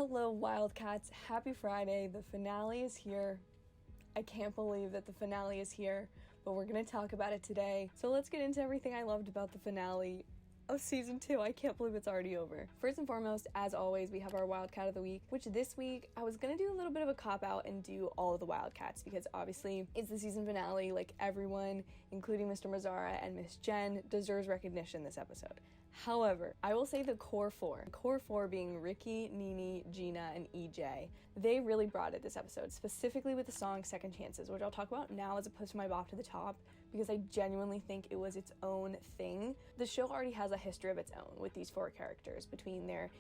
Hello, Wildcats. Happy Friday. The finale is here. I can't believe that the finale is here, but we're going to talk about it today. So let's get into everything I loved about the finale of season 2. I can't believe it's already over. First and foremost, as always, we have our Wildcat of the week, which this week I was gonna do a little bit of a cop-out and do all of the Wildcats because obviously it's the season finale. Like, everyone, including Mr. Mazzara and Miss Jen, deserves recognition this episode. However, I will say the core four being Ricky, Nene, Gina, and EJ, they really brought it this episode, specifically with the song Second Chances, which I'll talk about now as opposed to my bop to the top, because I genuinely think it was its own thing. The show already has a history of its own with these 4 characters, between their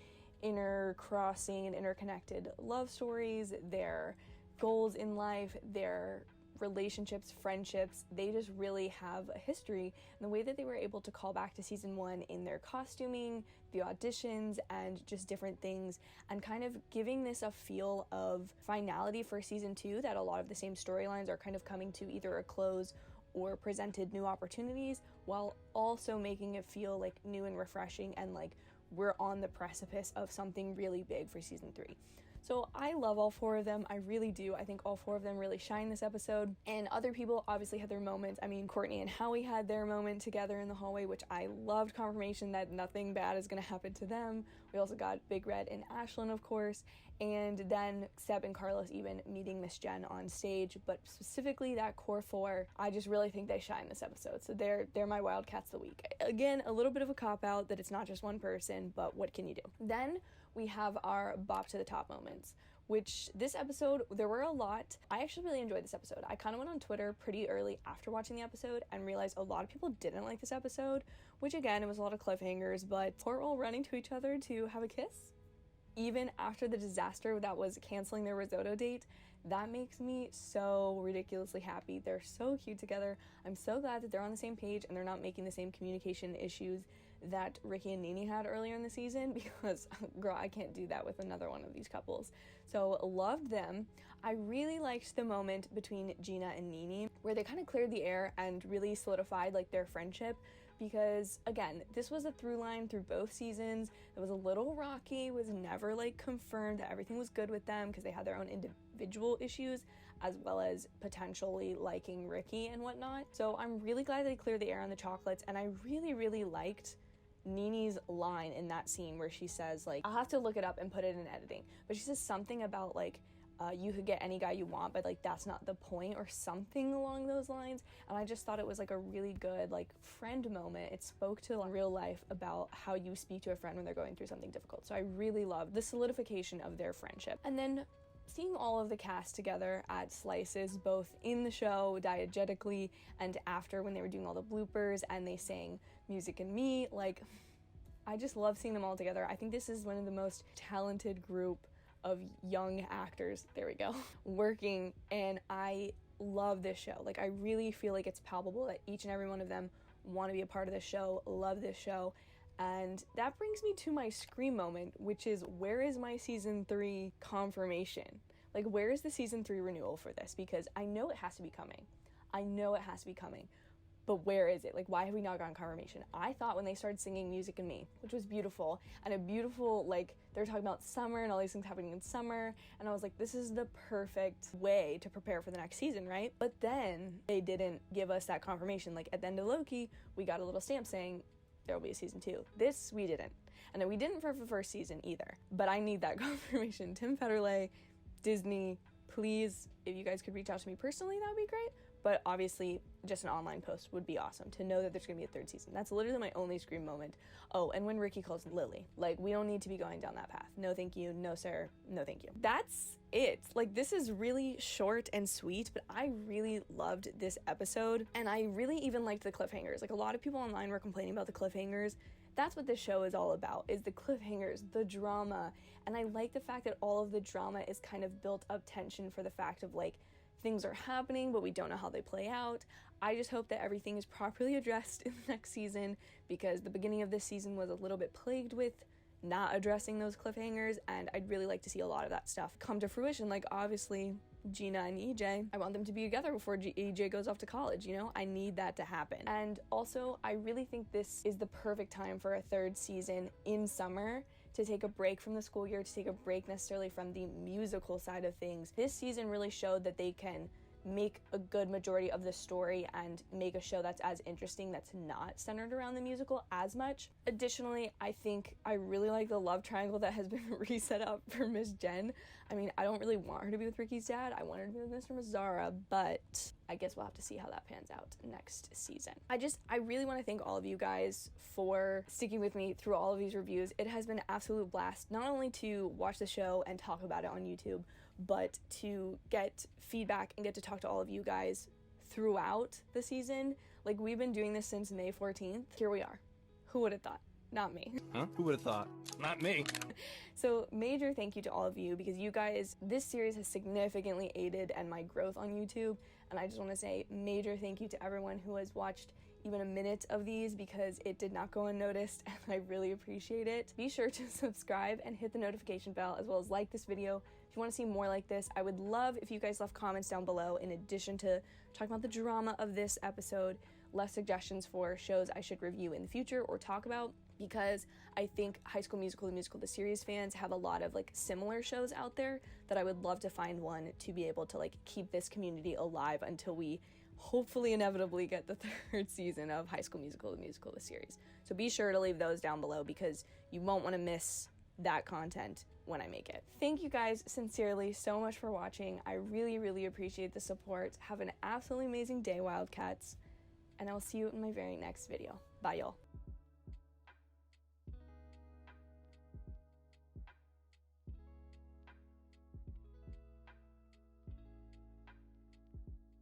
intercrossing and interconnected love stories, their goals in life, their relationships, friendships. They just really have a history, and the way that they were able to call back to season 1 in their costuming, the auditions, and just different things, and kind of giving this a feel of finality for season 2, that a lot of the same storylines are kind of coming to either a close or presented new opportunities, while also making it feel like new and refreshing, and like we're on the precipice of something really big for season 3. So I love all 4 of them. I really do. I think all 4 of them really shine this episode. And other people obviously had their moments. I mean, Courtney and Howie had their moment together in the hallway, which I loved. Confirmation that nothing bad is going to happen to them. We also got Big Red and Ashlyn, of course. And then Seb and Carlos even meeting Miss Jen on stage. But specifically that core 4, I just really think they shine this episode. So they're my Wildcats of the week. Again, a little bit of a cop-out that it's not just one person, but what can you do? Then we have our bop to the top moments, which this episode, there were a lot. I actually really enjoyed this episode. I kind of went on Twitter pretty early after watching the episode and realized a lot of people didn't like this episode, which again, it was a lot of cliffhangers, but Portal running to each other to have a kiss, even after the disaster that was canceling their risotto date, that makes me so ridiculously happy. They're so cute together. I'm so glad that they're on the same page and they're not making the same communication issues that Ricky and Nene had earlier in the season, because girl, I can't do that with another one of these couples. So loved them. I really liked the moment between Gina and Nene where they kind of cleared the air and really solidified like their friendship, because again, this was a through line through both seasons. It was a little rocky, was never like confirmed that everything was good with them because they had their own individual issues, as well as potentially liking Ricky and whatnot. So I'm really glad they cleared the air on the chocolates, and I really liked Nene's line in that scene where she says, like, I'll have to look it up and put it in editing, but she says something about like, you could get any guy you want, but like that's not the point, or something along those lines. And I just thought it was like a really good like friend moment. It spoke to real life about how you speak to a friend when they're going through something difficult. So I really loved the solidification of their friendship. And then seeing all of the cast together at Slices, both in the show diegetically and after when they were doing all the bloopers and they sang Music and Me, like, I just love seeing them all together. I think this is one of the most talented group of young actors, there we go, working, and I love this show. Like, I really feel like it's palpable that each and every one of them want to be a part of this show, love this show. And that brings me to my scream moment, which is, where is my season 3 confirmation? Like, where is the season 3 renewal for this? Because I know it has to be coming. But where is it? Like, why have we not gotten confirmation? I thought when they started singing Music and Me, which was beautiful, and a beautiful, like, they're talking about summer and all these things happening in summer, and I was like, this is the perfect way to prepare for the next season, right? But then they didn't give us that confirmation. Like, at the end of Loki, we got a little stamp saying there will be a season 2. This, we didn't. And then we didn't for the first season either. But I need that confirmation. Tim Federle, Disney, please, if you guys could reach out to me personally, that would be great. But obviously, just an online post would be awesome to know that there's going to be a 3rd season. That's literally my only scream moment. Oh, and when Ricky calls Lily. Like, we don't need to be going down that path. No thank you, no sir, no thank you. That's it. Like, this is really short and sweet, but I really loved this episode. And I really even liked the cliffhangers. Like, a lot of people online were complaining about the cliffhangers. That's what this show is all about, is the cliffhangers, the drama. And I like the fact that all of the drama is kind of built up tension for the fact of, like, things are happening, but we don't know how they play out. I just hope that everything is properly addressed in the next season, because the beginning of this season was a little bit plagued with not addressing those cliffhangers, and I'd really like to see a lot of that stuff come to fruition. Like, obviously, Gina and EJ, I want them to be together before EJ goes off to college, you know? I need that to happen. And also, I really think this is the perfect time for a 3rd season in summer, to take a break from the school year, to take a break necessarily from the musical side of things. This season really showed that they can make a good majority of the story and make a show that's as interesting, that's not centered around the musical as much. Additionally, I think I really like the love triangle that has been reset up for Miss Jen. I mean, I don't really want her to be with Ricky's dad. I want her to be with Mr. Mazzara, but I guess we'll have to see how that pans out next season. I really want to thank all of you guys for sticking with me through all of these reviews. It has been an absolute blast, not only to watch the show and talk about it on YouTube, but to get feedback and get to talk to all of you guys throughout the season. Like, we've been doing this since May 14th. Here we are. Who would have thought? Not me. Huh? Who would have thought? Not me. So major thank you to all of you, because you guys, this series has significantly aided in my growth on YouTube, and I just want to say major thank you to everyone who has watched even a minute of these, because it did not go unnoticed and I really appreciate it. Be sure to subscribe and hit the notification bell, as well as like this video if you want to see more like this. I would love if you guys left comments down below, in addition to talking about the drama of this episode, left suggestions for shows I should review in the future or talk about, because I think High School Musical, the musical, the series fans have a lot of like similar shows out there that I would love to find one to be able to like keep this community alive until we hopefully inevitably get the third season of High School Musical, the musical, the series. So be sure to leave those down below, because you won't want to miss that content when I make it. Thank you guys sincerely so much for watching. I really, really appreciate the support. Have an absolutely amazing day, Wildcats, and I will see you in my very next video. Bye, y'all.